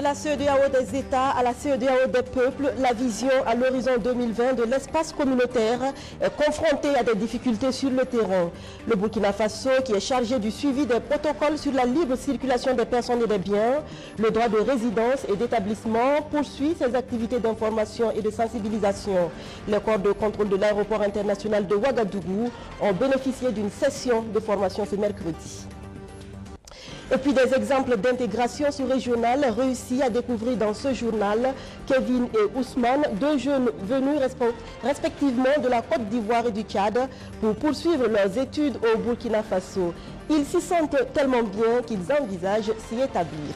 la CEDEAO des États à la CEDEAO des peuples, la vision à l'horizon 2020 de l'espace communautaire est confrontée à des difficultés sur le terrain. Le Burkina Faso, qui est chargé du suivi des protocoles sur la libre circulation des personnes et des biens, le droit de résidence et d'établissement, poursuit ses activités d'information et de sensibilisation. Les corps de contrôle de l'aéroport international de Ouagadougou ont bénéficié d'une session de formation ce mercredi. Et puis des exemples d'intégration sous-régionale réussis à découvrir dans ce journal. Kevin et Ousmane, deux jeunes venus respectivement de la Côte d'Ivoire et du Tchad pour poursuivre leurs études au Burkina Faso. Ils s'y sentent tellement bien qu'ils envisagent s'y établir.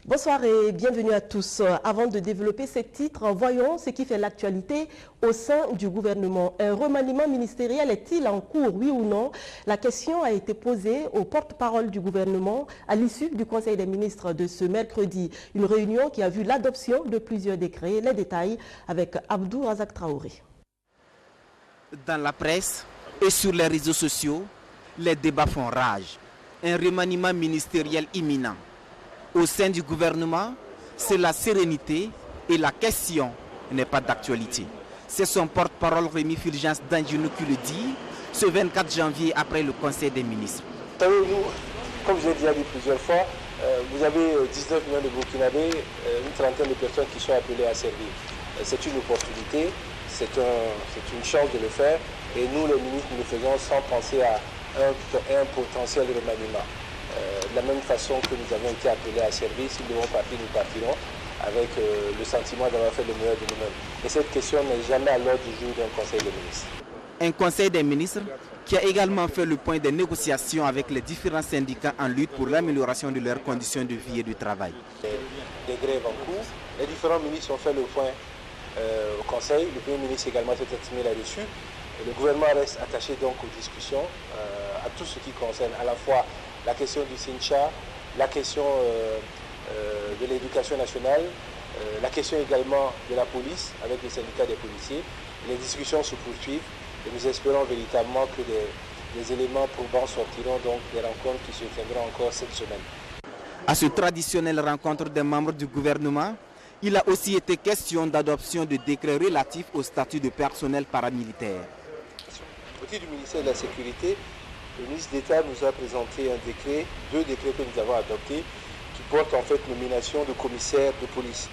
Bonsoir et bienvenue à tous. Avant de développer ces titres, voyons ce qui fait l'actualité au sein du gouvernement. Un remaniement ministériel est-il en cours, oui ou non? La question a été posée au porte-parole du gouvernement à l'issue du Conseil des ministres de ce mercredi. Une réunion qui a vu l'adoption de plusieurs décrets. Les détails avec Abdou Razak Traoré. Dans la presse et sur les réseaux sociaux, les débats font rage. Un remaniement ministériel imminent. Au sein du gouvernement, c'est la sérénité et la question n'est pas d'actualité. C'est son porte-parole Rémi Fulgence Danjounou qui le dit ce 24 janvier après le Conseil des ministres. Vous savez, nous, comme je l'ai déjà dit plusieurs fois, vous avez 19 millions de Burkinabés, une trentaine de personnes qui sont appelées à servir. C'est une opportunité, c'est une chance de le faire et nous les ministres nous le faisons sans penser à un potentiel remaniement. De la même façon que nous avons été appelés à servir, si nous devons partir, nous partirons avec le sentiment d'avoir fait le meilleur de nous-mêmes. Et cette question n'est jamais à l'ordre du jour d'un Conseil des ministres. Un Conseil des ministres qui a également fait le point des négociations avec les différents syndicats en lutte pour l'amélioration de leurs conditions de vie et de travail. Des grèves en cours, les différents ministres ont fait le point au Conseil, le Premier ministre également s'est exprimé là-dessus. Le gouvernement reste attaché donc aux discussions, à tout ce qui concerne à la fois la question du SINCHA, la question de l'éducation nationale, la question également de la police avec les syndicats des policiers. Les discussions se poursuivent et nous espérons véritablement que des éléments probants sortiront donc des rencontres qui se tiendront encore cette semaine. À ce traditionnelle rencontre des membres du gouvernement, il a aussi été question d'adoption de décrets relatifs au statut de personnel paramilitaire. Au titre du ministère de la Sécurité, le ministre d'État nous a présenté deux décrets que nous avons adoptés qui portent en fait nomination de commissaires de police.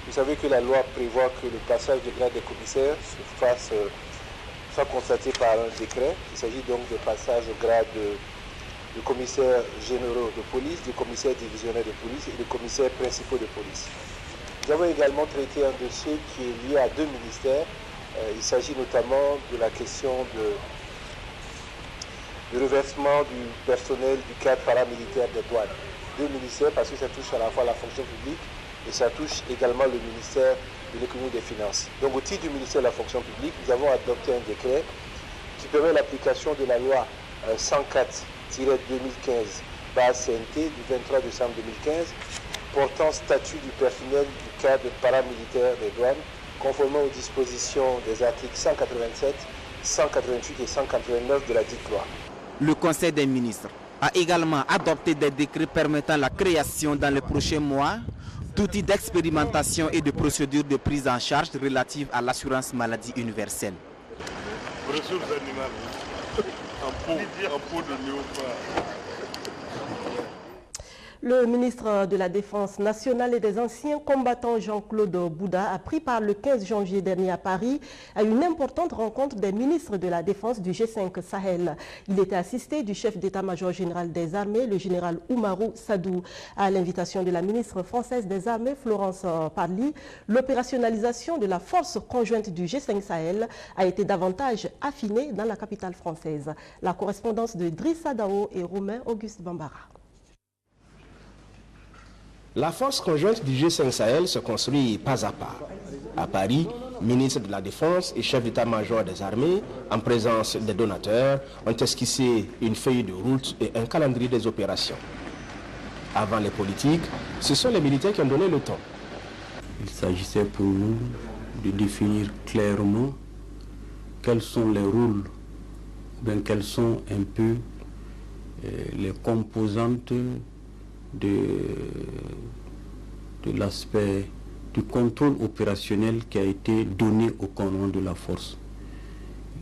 Vous savez que la loi prévoit que le passage de grade des commissaires soit constaté par un décret. Il s'agit donc de passage au grade de commissaires généraux de police, de commissaires divisionnaires de police et de commissaires principaux de police. Nous avons également traité un dossier qui est lié à deux ministères. Il s'agit notamment de la question du reversement du personnel du cadre paramilitaire des douanes. Deux ministères parce que ça touche à la fois la fonction publique et ça touche également le ministère de l'économie et des finances. Donc au titre du ministère de la fonction publique, nous avons adopté un décret qui permet l'application de la loi 104-2015 base CNT du 23 décembre 2015 portant statut du personnel du cadre paramilitaire des douanes conformément aux dispositions des articles 187, 188 et 189 de la dite loi. Le Conseil des ministres a également adopté des décrets permettant la création dans les prochains mois d'outils d'expérimentation et de procédures de prise en charge relatives à l'assurance maladie universelle. Ressources animales, un pot de léopard. Le ministre de la Défense nationale et des anciens combattants Jean-Claude Bouda a pris part le 15 janvier dernier à Paris à une importante rencontre des ministres de la Défense du G5 Sahel. Il était assisté du chef d'état-major général des armées, le général Oumarou Sadou. À l'invitation de la ministre française des armées, Florence Parly, l'opérationnalisation de la force conjointe du G5 Sahel a été davantage affinée dans la capitale française. La correspondance de Drissa Dao et Romain Auguste Bambara. La force conjointe du G5 Sahel se construit pas à pas. À Paris, ministre de la Défense et chef d'état-major des armées, en présence des donateurs, ont esquissé une feuille de route et un calendrier des opérations. Avant les politiques, ce sont les militaires qui ont donné le ton. Il s'agissait pour nous de définir clairement quels sont les rôles, quelles sont un peu les composantes de l'aspect du contrôle opérationnel qui a été donné au commandant de la force.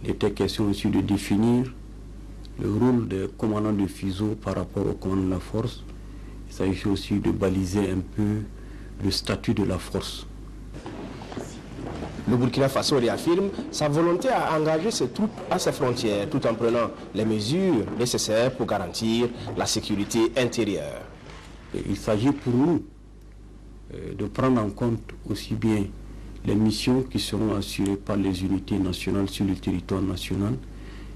Il était question aussi de définir le rôle des commandants de FISO par rapport au commandant de la force. Il s'agit aussi de baliser un peu le statut de la force. Le Burkina Faso réaffirme sa volonté à engager ses troupes à ses frontières tout en prenant les mesures nécessaires pour garantir la sécurité intérieure. Il s'agit pour nous de prendre en compte aussi bien les missions qui seront assurées par les unités nationales sur le territoire national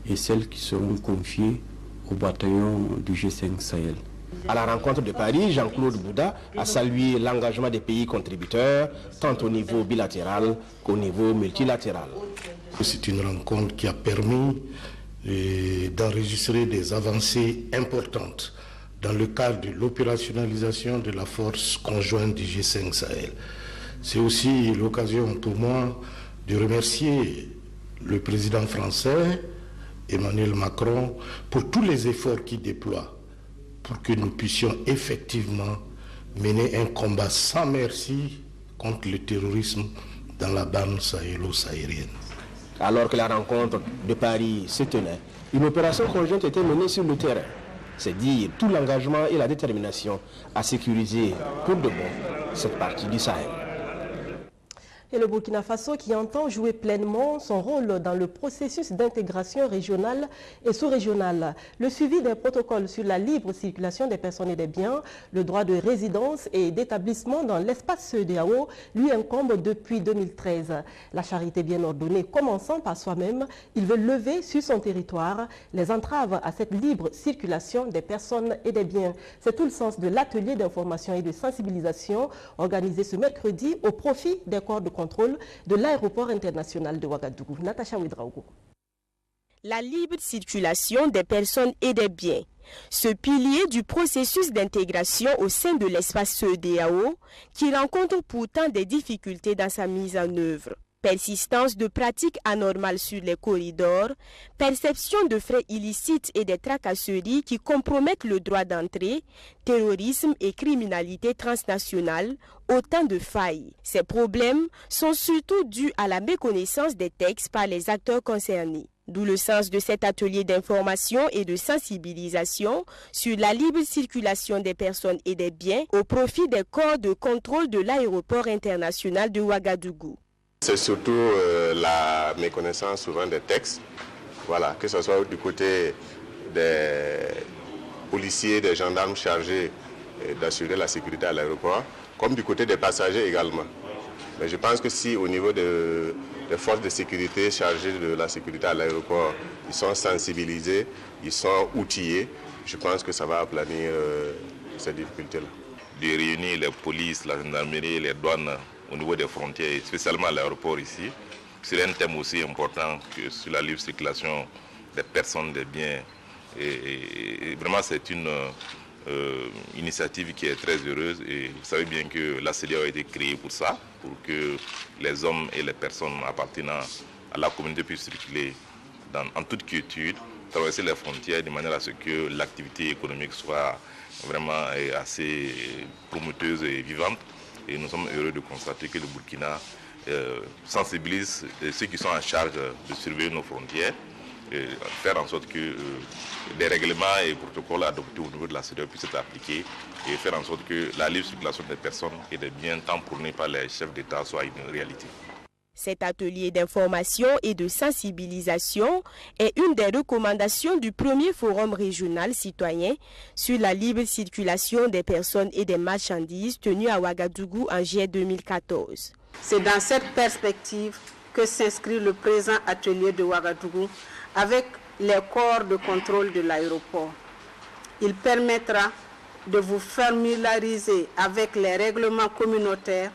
et celles qui seront confiées au bataillon du G5 Sahel. À la rencontre de Paris, Jean-Claude Bouda a salué l'engagement des pays contributeurs, tant au niveau bilatéral qu'au niveau multilatéral. C'est une rencontre qui a permis d'enregistrer des avancées importantes dans le cadre de l'opérationnalisation de la force conjointe du G5 Sahel. C'est aussi l'occasion pour moi de remercier le président français, Emmanuel Macron, pour tous les efforts qu'il déploie pour que nous puissions effectivement mener un combat sans merci contre le terrorisme dans la bande sahélo-saharienne. Alors que la rencontre de Paris se tenait, une opération conjointe était menée sur le terrain. C'est dire tout l'engagement et la détermination à sécuriser pour de bon cette partie du Sahel. Et le Burkina Faso qui entend jouer pleinement son rôle dans le processus d'intégration régionale et sous-régionale. Le suivi des protocoles sur la libre circulation des personnes et des biens, le droit de résidence et d'établissement dans l'espace CEDEAO lui incombe depuis 2013. La charité bien ordonnée commençant par soi-même, il veut lever sur son territoire les entraves à cette libre circulation des personnes et des biens. C'est tout le sens de l'atelier d'information et de sensibilisation organisé ce mercredi au profit des corps de contrôle de l'aéroport international de Ouagadougou. Natacha Ouedraogo. La libre circulation des personnes et des biens. Ce pilier du processus d'intégration au sein de l'espace CEDEAO qui rencontre pourtant des difficultés dans sa mise en œuvre. Persistance de pratiques anormales sur les corridors, perception de frais illicites et des tracasseries qui compromettent le droit d'entrée, terrorisme et criminalité transnationale, autant de failles. Ces problèmes sont surtout dus à la méconnaissance des textes par les acteurs concernés. D'où le sens de cet atelier d'information et de sensibilisation sur la libre circulation des personnes et des biens au profit des corps de contrôle de l'aéroport international de Ouagadougou. C'est surtout la méconnaissance souvent des textes, voilà, que ce soit du côté des policiers, des gendarmes chargés d'assurer la sécurité à l'aéroport, comme du côté des passagers également. Mais je pense que si au niveau des forces de sécurité chargées de la sécurité à l'aéroport, ils sont sensibilisés, ils sont outillés, je pense que ça va aplanir ces difficultés-là. De réunir les polices, la gendarmerie, les douanes au niveau des frontières, spécialement à l'aéroport ici. C'est un thème aussi important que sur la libre circulation des personnes, des biens. Et vraiment, c'est une initiative qui est très heureuse. Et vous savez bien que la CEDEAO a été créée pour ça, pour que les hommes et les personnes appartenant à la communauté puissent circuler en toute quiétude, traverser les frontières de manière à ce que l'activité économique soit vraiment assez prometteuse et vivante. Et nous sommes heureux de constater que le Burkina sensibilise ceux qui sont en charge de surveiller nos frontières, et faire en sorte que les règlements et protocoles adoptés au niveau de la CEDEAO puissent être appliqués et faire en sorte que la libre circulation des personnes et des biens tant prônés par les chefs d'État soit une réalité. Cet atelier d'information et de sensibilisation est une des recommandations du premier forum régional citoyen sur la libre circulation des personnes et des marchandises tenu à Ouagadougou en juillet 2014. C'est dans cette perspective que s'inscrit le présent atelier de Ouagadougou avec les corps de contrôle de l'aéroport. Il permettra de vous familiariser avec les règlements communautaires,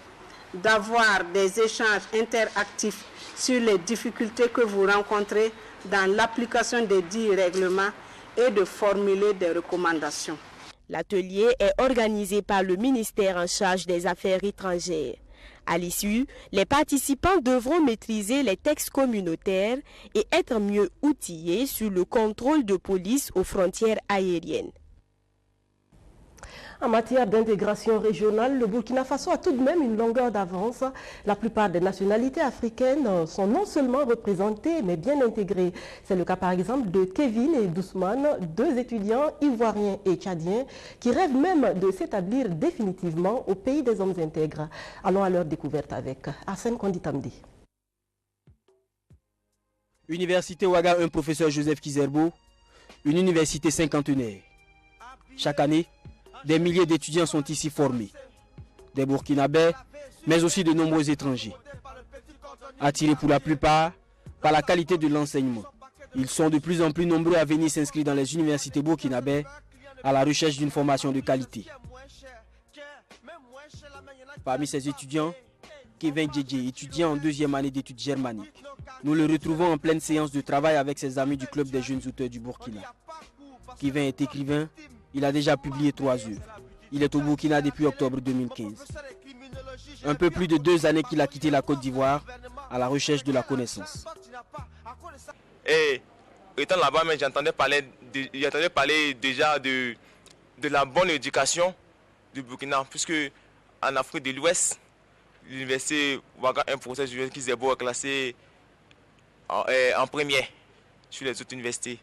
d'avoir des échanges interactifs sur les difficultés que vous rencontrez dans l'application des dits règlements et de formuler des recommandations. L'atelier est organisé par le ministère en charge des Affaires étrangères. À l'issue, les participants devront maîtriser les textes communautaires et être mieux outillés sur le contrôle de police aux frontières aériennes. En matière d'intégration régionale, le Burkina Faso a tout de même une longueur d'avance. La plupart des nationalités africaines sont non seulement représentées, mais bien intégrées. C'est le cas par exemple de Kevin et d'Ousmane, deux étudiants ivoiriens et tchadiens qui rêvent même de s'établir définitivement au pays des hommes intègres. Allons à leur découverte avec Arsène Konditamdi. Université Ouaga, un professeur Joseph Kizerbo, une université cinquantenaire. Chaque année, des milliers d'étudiants sont ici formés. Des Burkinabés, mais aussi de nombreux étrangers. Attirés pour la plupart par la qualité de l'enseignement. Ils sont de plus en plus nombreux à venir s'inscrire dans les universités burkinabées à la recherche d'une formation de qualité. Parmi ces étudiants, Kevin Djedje, étudiant en deuxième année d'études germaniques. Nous le retrouvons en pleine séance de travail avec ses amis du club des jeunes auteurs du Burkina. Kevin est écrivain, il a déjà publié 3 œuvres. Il est au Burkina depuis octobre 2015. Un peu plus de 2 années qu'il a quitté la Côte d'Ivoire à la recherche de la connaissance. Et étant là-bas, j'entendais parler déjà de la bonne éducation du Burkina, puisque en Afrique de l'Ouest, l'université Ouaga, un professeur Joseph Kizerbo est classé en premier sur les autres universités.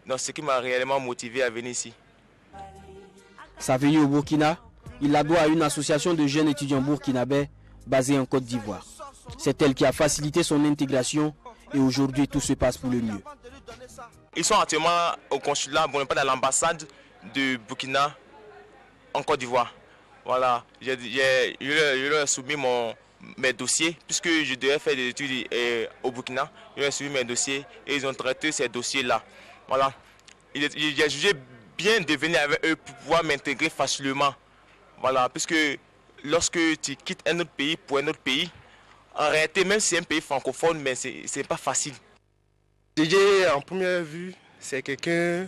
Donc, ce qui m'a réellement motivé à venir ici. Sa venue au Burkina, il la doit à une association de jeunes étudiants burkinabés basée en Côte d'Ivoire. C'est elle qui a facilité son intégration et aujourd'hui tout se passe pour le mieux. Ils sont actuellement au consulat, bon, pas dans l'ambassade de Burkina en Côte d'Ivoire. Voilà, je leur ai soumis mes dossiers, puisque je devais faire des études au Burkina. Je leur ai soumis mes dossiers et ils ont traité ces dossiers-là. Voilà, j'ai jugé bien de venir avec eux pour pouvoir m'intégrer facilement. Voilà, puisque lorsque tu quittes un autre pays pour un autre pays, en réalité, même si c'est un pays francophone, mais c'est pas facile. DJ, en première vue, c'est quelqu'un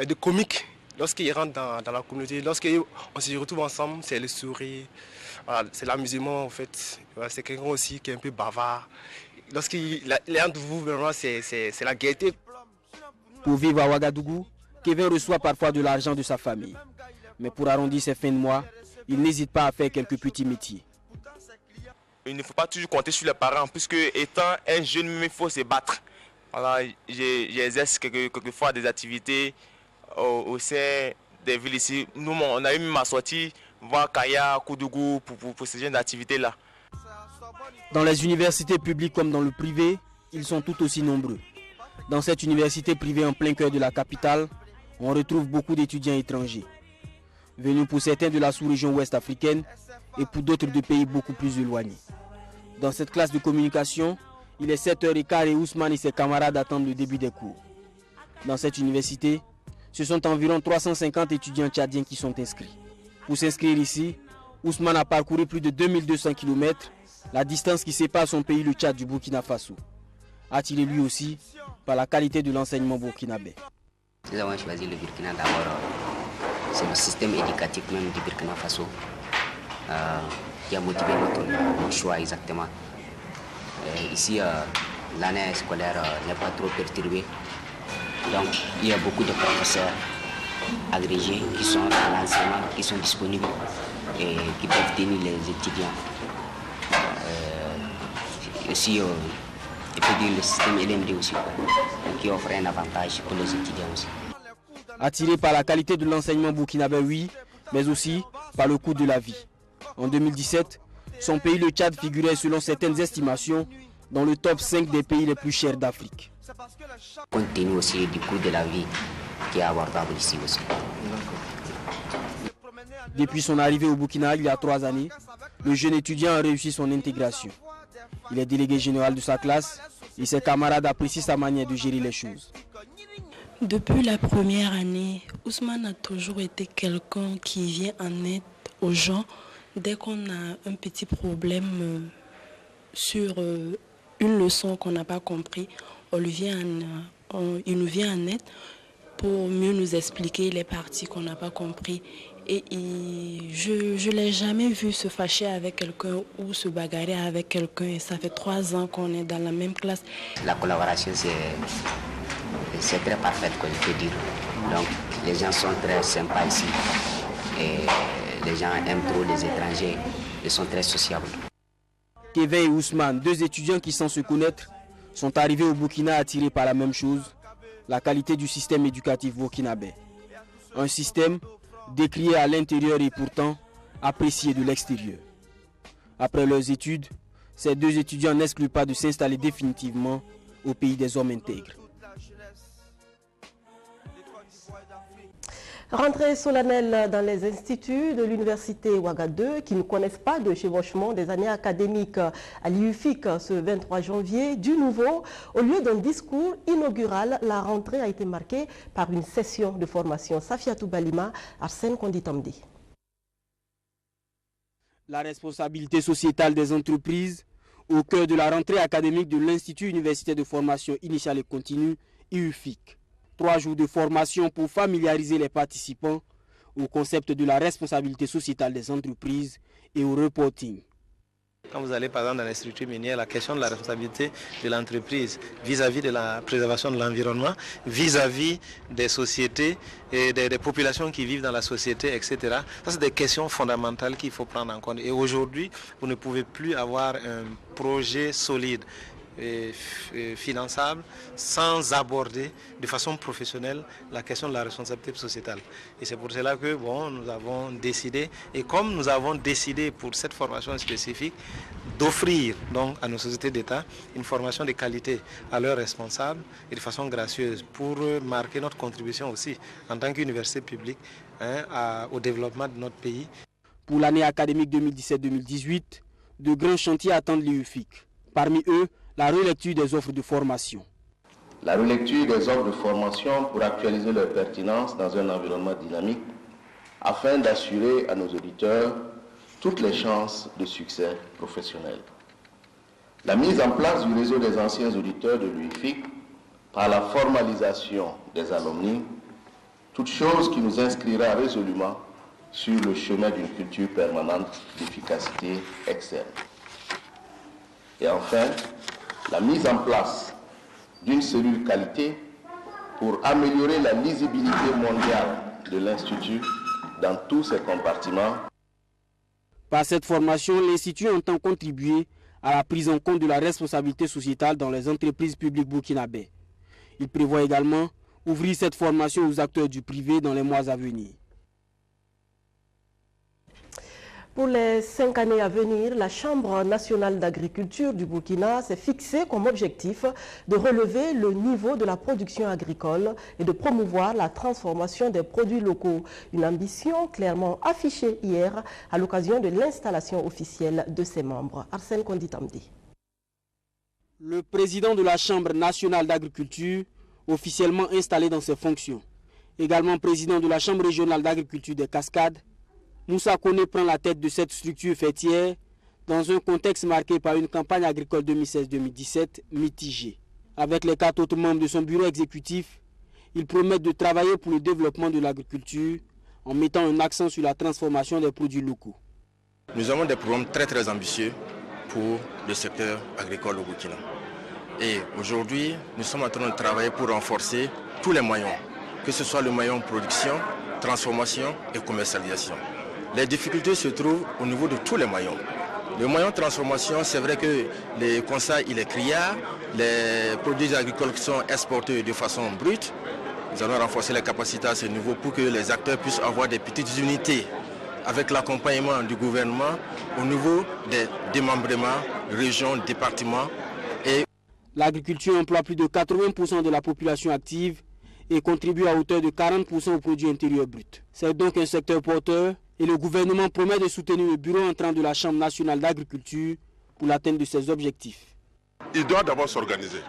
de comique. Lorsqu'il rentre dans la communauté, lorsqu'on se retrouve ensemble, c'est le sourire, voilà, c'est l'amusement en fait. Voilà, c'est quelqu'un aussi qui est un peu bavard. Lorsqu'il est entre vous, vraiment, c'est la gaieté. Pour vivre à Ouagadougou, Kevin reçoit parfois de l'argent de sa famille. Mais pour arrondir ses fins de mois, il n'hésite pas à faire quelques petits métiers. Il ne faut pas toujours compter sur les parents, puisque étant un jeune, il faut se battre. Voilà, j'exerce quelquefois des activités au sein des villes ici. Nous, on a eu ma sortie voir Kaya, Koudougou pour ce genre d'activités-là. Dans les universités publiques comme dans le privé, ils sont tout aussi nombreux. Dans cette université privée en plein cœur de la capitale, on retrouve beaucoup d'étudiants étrangers, venus pour certains de la sous-région ouest africaine et pour d'autres de pays beaucoup plus éloignés. Dans cette classe de communication, il est 7h15 et Ousmane et ses camarades attendent le début des cours. Dans cette université, ce sont environ 350 étudiants tchadiens qui sont inscrits. Pour s'inscrire ici, Ousmane a parcouru plus de 2200 km, la distance qui sépare son pays, le Tchad, du Burkina Faso. Attiré lui aussi par la qualité de l'enseignement burkinabé. Nous avons choisi le Burkina d'abord, c'est le système éducatif même du Burkina Faso qui a motivé notre choix exactement. Ici, l'année scolaire n'est pas trop perturbée. Donc, il y a beaucoup de professeurs agrégés qui sont à l'enseignement, qui sont disponibles et qui peuvent tenir les étudiants. Aussi, il peut dire le système LMD aussi, qui offre un avantage pour les étudiants aussi. Attiré par la qualité de l'enseignement burkinabé, oui, mais aussi par le coût de la vie. En 2017, son pays, le Tchad, figurait selon certaines estimations dans le top 5 des pays les plus chers d'Afrique. Compte tenu aussi du coût de la vie qui est abordable ici aussi. Depuis son arrivée au Burkina il y a 3 années, le jeune étudiant a réussi son intégration. Il est délégué général de sa classe et ses camarades apprécient sa manière de gérer les choses. Depuis la première année, Ousmane a toujours été quelqu'un qui vient en aide aux gens. Dès qu'on a un petit problème sur une leçon qu'on n'a pas compris, il nous vient en aide pour mieux nous expliquer les parties qu'on n'a pas compris. Et je ne l'ai jamais vu se fâcher avec quelqu'un ou se bagarrer avec quelqu'un. Et ça fait 3 ans qu'on est dans la même classe. La collaboration, c'est très parfaite, quoi, je peux dire. Donc, les gens sont très sympas ici. Et les gens aiment trop les étrangers, ils sont très sociables. Kevin et Ousmane, deux étudiants qui sans se connaître, sont arrivés au Burkina attirés par la même chose, la qualité du système éducatif burkinabé. Un système décrié à l'intérieur et pourtant apprécié de l'extérieur. Après leurs études, ces deux étudiants n'excluent pas de s'installer définitivement au pays des hommes intègres. Rentrée solennelle dans les instituts de l'université Ouaga 2 qui ne connaissent pas de chevauchement des années académiques à l'IUFIC ce 23 janvier. Du nouveau, au lieu d'un discours inaugural, la rentrée a été marquée par une session de formation. Safiatou Balima, Arsène Konditamdi. La responsabilité sociétale des entreprises au cœur de la rentrée académique de l'Institut universitaire de formation initiale et continue, IUFIC. 3 jours de formation pour familiariser les participants au concept de la responsabilité sociétale des entreprises et au reporting. Quand vous allez par exemple dans les structures minières, la question de la responsabilité de l'entreprise vis-à-vis de la préservation de l'environnement, vis-à-vis des sociétés et des populations qui vivent dans la société, etc. Ça, c'est des questions fondamentales qu'il faut prendre en compte. Et aujourd'hui, vous ne pouvez plus avoir un projet solide et finançable sans aborder de façon professionnelle la question de la responsabilité sociétale. Et c'est pour cela que nous avons décidé, et comme nous avons décidé pour cette formation spécifique, d'offrir donc à nos sociétés d'État une formation de qualité à leurs responsables et de façon gracieuse pour marquer notre contribution aussi en tant qu'université publique au développement de notre pays. Pour l'année académique 2017-2018, de grands chantiers attendent l'IUFIC. Parmi eux, la relecture des offres de formation. La relecture des offres de formation pour actualiser leur pertinence dans un environnement dynamique afin d'assurer à nos auditeurs toutes les chances de succès professionnel. La mise en place du réseau des anciens auditeurs de l'UIFIC par la formalisation des alumni, toute chose qui nous inscrira résolument sur le chemin d'une culture permanente d'efficacité externe. Et enfin, la mise en place d'une cellule qualité pour améliorer la lisibilité mondiale de l'Institut dans tous ses compartiments. Par cette formation, l'Institut entend contribuer à la prise en compte de la responsabilité sociétale dans les entreprises publiques burkinabées. Il prévoit également ouvrir cette formation aux acteurs du privé dans les mois à venir. Pour les 5 années à venir, la Chambre nationale d'agriculture du Burkina s'est fixée comme objectif de relever le niveau de la production agricole et de promouvoir la transformation des produits locaux. Une ambition clairement affichée hier à l'occasion de l'installation officielle de ses membres. Arsène Konditamdi. Le président de la Chambre nationale d'agriculture, officiellement installé dans ses fonctions, également président de la Chambre régionale d'agriculture des Cascades, Moussa Kone prend la tête de cette structure fêtière dans un contexte marqué par une campagne agricole 2016-2017 mitigée. Avec les 4 autres membres de son bureau exécutif, ils promettent de travailler pour le développement de l'agriculture en mettant un accent sur la transformation des produits locaux. Nous avons des programmes très ambitieux pour le secteur agricole au Burkina. Et aujourd'hui, nous sommes en train de travailler pour renforcer tous les moyens, que ce soit le moyen production, transformation et commercialisation. Les difficultés se trouvent au niveau de tous les maillons. Le maillon de transformation, c'est vrai que les constats, il est criard, les produits agricoles qui sont exportés de façon brute. Nous allons renforcer les capacités à ce niveau pour que les acteurs puissent avoir des petites unités avec l'accompagnement du gouvernement au niveau des démembrements, régions, départements. L'agriculture emploie plus de 80% de la population active et contribue à hauteur de 40% au produit intérieur brut. C'est donc un secteur porteur et le gouvernement promet de soutenir le bureau entrant de la Chambre nationale d'agriculture pour l'atteinte de ses objectifs. Il doit d'abord s'organiser.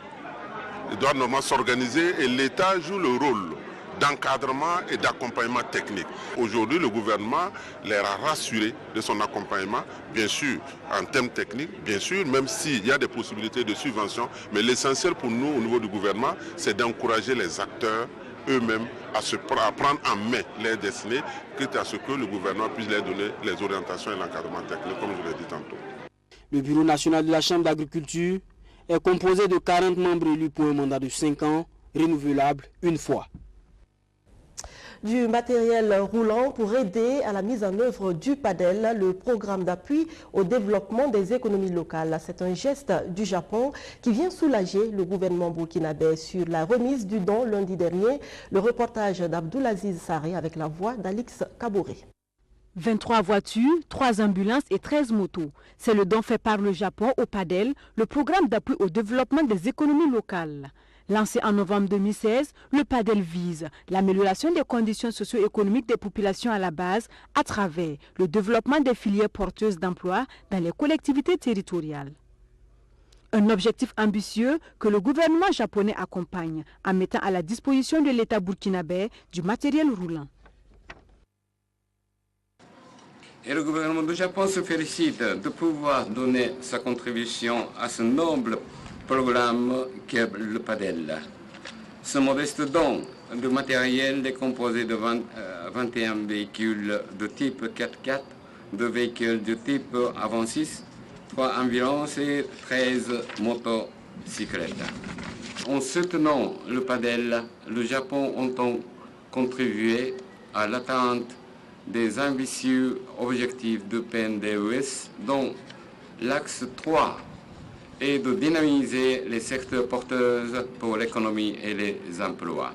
Il doit normalement s'organiser et l'État joue le rôle d'encadrement et d'accompagnement technique. Aujourd'hui, le gouvernement les a rassurés de son accompagnement, bien sûr, en termes techniques, bien sûr, même s'il y a des possibilités de subvention, mais l'essentiel pour nous, au niveau du gouvernement, c'est d'encourager les acteurs eux-mêmes à prendre en main leurs destinées, quitte à ce que le gouvernement puisse leur donner les orientations et l'encadrement technique, comme je l'ai dit tantôt. Le bureau national de la Chambre d'agriculture est composé de 40 membres élus pour un mandat de 5 ans, renouvelable une fois. du matériel roulant pour aider à la mise en œuvre du PADEL, le programme d'appui au développement des économies locales. C'est un geste du Japon qui vient soulager le gouvernement burkinabé sur la remise du don lundi dernier. Le reportage d'Abdoulaziz Saré avec la voix d'Alix Kaboré. 23 voitures, 3 ambulances et 13 motos. C'est le don fait par le Japon au PADEL, le programme d'appui au développement des économies locales. Lancé en novembre 2016, le PADEL vise l'amélioration des conditions socio-économiques des populations à la base à travers le développement des filières porteuses d'emploi dans les collectivités territoriales. Un objectif ambitieux que le gouvernement japonais accompagne en mettant à la disposition de l'État burkinabé du matériel roulant. Et le gouvernement du Japon se félicite de pouvoir donner sa contribution à ce noble programme qu'est le PADEL. Ce modeste don de matériel est composé de 21 véhicules de type 4x4, 2 véhicules de type avant-6, 3 ambulances et 13 motocyclettes. En soutenant le PADEL, le Japon entend contribuer à l'atteinte des ambitieux objectifs de PNDES, dont l'axe 3 est de dynamiser les secteurs porteurs pour l'économie et les emplois.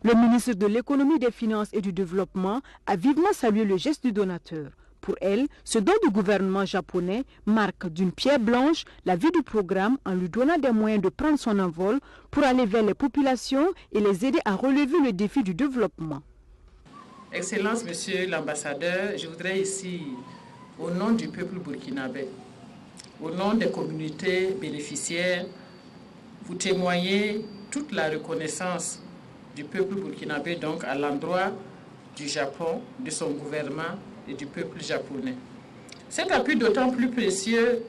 Le ministre de l'Économie, des Finances et du Développement a vivement salué le geste du donateur. Pour elle, ce don du gouvernement japonais marque d'une pierre blanche la vie du programme en lui donnant des moyens de prendre son envol pour aller vers les populations et les aider à relever le défi du développement. Excellence, Monsieur l'ambassadeur, je voudrais ici, au nom du peuple burkinabé, au nom des communautés bénéficiaires, vous témoigner toute la reconnaissance du peuple burkinabé donc à l'endroit du Japon, de son gouvernement et du peuple japonais. Cet appui d'autant plus précieux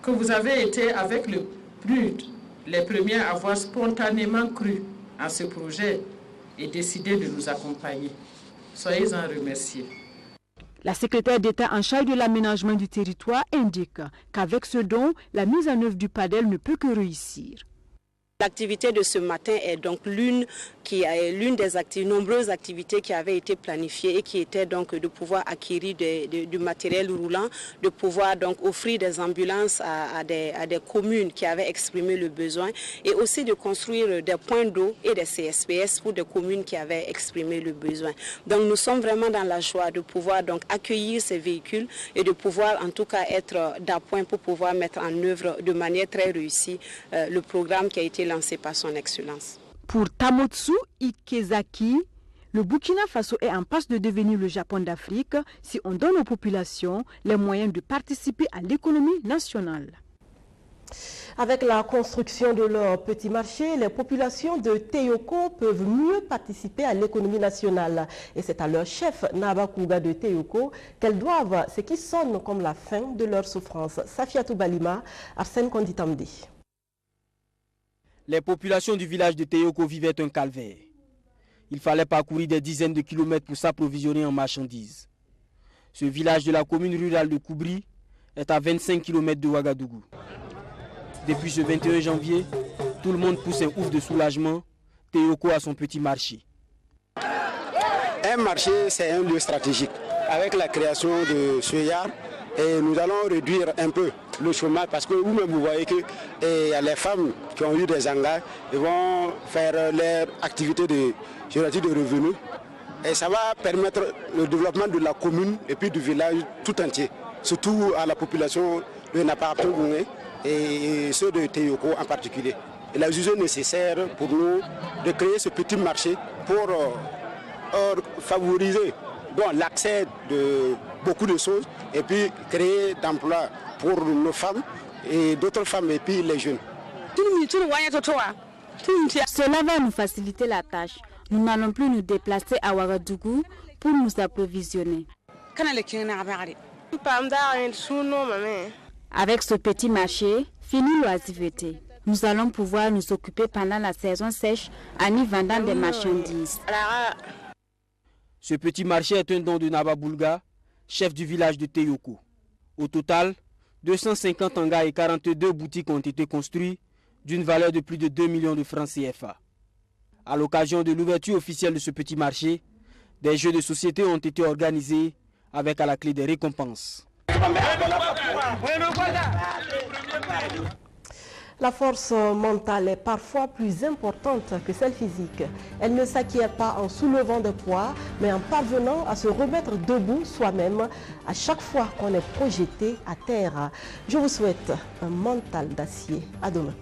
que vous avez été avec le PNUD les premiers à avoir spontanément cru en ce projet et décidé de nous accompagner. Soyez-en remerciés. La secrétaire d'État en charge de l'aménagement du territoire indique qu'avec ce don, la mise en œuvre du PADEL ne peut que réussir. L'activité de ce matin est donc l'une des nombreuses activités qui avaient été planifiées et qui était donc de pouvoir acquérir du matériel roulant, de pouvoir donc offrir des ambulances à des communes qui avaient exprimé le besoin et aussi de construire des points d'eau et des CSPS pour des communes qui avaient exprimé le besoin. Donc nous sommes vraiment dans la joie de pouvoir donc accueillir ces véhicules et de pouvoir en tout cas être d'appoint pour pouvoir mettre en œuvre de manière très réussie le programme qui a été lancé par son Excellence. Pour Tamotsu Ikezaki, le Burkina Faso est en passe de devenir le Japon d'Afrique si on donne aux populations les moyens de participer à l'économie nationale. Avec la construction de leur petit marché, les populations de Teyoko peuvent mieux participer à l'économie nationale. Et c'est à leur chef, Nabakuga de Teyoko, qu'elles doivent ce qui sonne comme la fin de leur souffrance. Safiatou Balima, Arsène Konditamdi. Les populations du village de Teyoko vivaient un calvaire. Il fallait parcourir des dizaines de kilomètres pour s'approvisionner en marchandises. Ce village de la commune rurale de Koubri est à 25 km de Ouagadougou. Depuis ce 21 janvier, tout le monde pousse un ouf de soulagement. Teyoko a son petit marché. Un marché, c'est un lieu stratégique. Avec la création de ce yard, et nous allons réduire un peu le chômage parce que vous-même vous voyez que les femmes qui ont eu des hangars vont faire leur activité de revenus et ça va permettre le développement de la commune et puis du village tout entier, surtout à la population de Naparaptongoué et ceux de Teyoko en particulier. Il a jugé nécessaire pour nous de créer ce petit marché pour favoriser l'accès de beaucoup de choses et puis créer d'emplois pour nos femmes et d'autres femmes et puis les jeunes. Cela va nous faciliter la tâche. Nous n'allons plus nous déplacer à Ouagadougou pour nous approvisionner. Avec ce petit marché, fini l'oisiveté. Nous allons pouvoir nous occuper pendant la saison sèche en y vendant des marchandises. Ce petit marché est un don de Nababoulga, chef du village de Teyoko. Au total, 250 hangars et 42 boutiques ont été construits d'une valeur de plus de 2 millions de francs CFA. À l'occasion de l'ouverture officielle de ce petit marché, des jeux de société ont été organisés avec à la clé des récompenses. La force mentale est parfois plus importante que celle physique. Elle ne s'acquiert pas en soulevant des poids, mais en parvenant à se remettre debout soi-même à chaque fois qu'on est projeté à terre. Je vous souhaite un mental d'acier. À demain.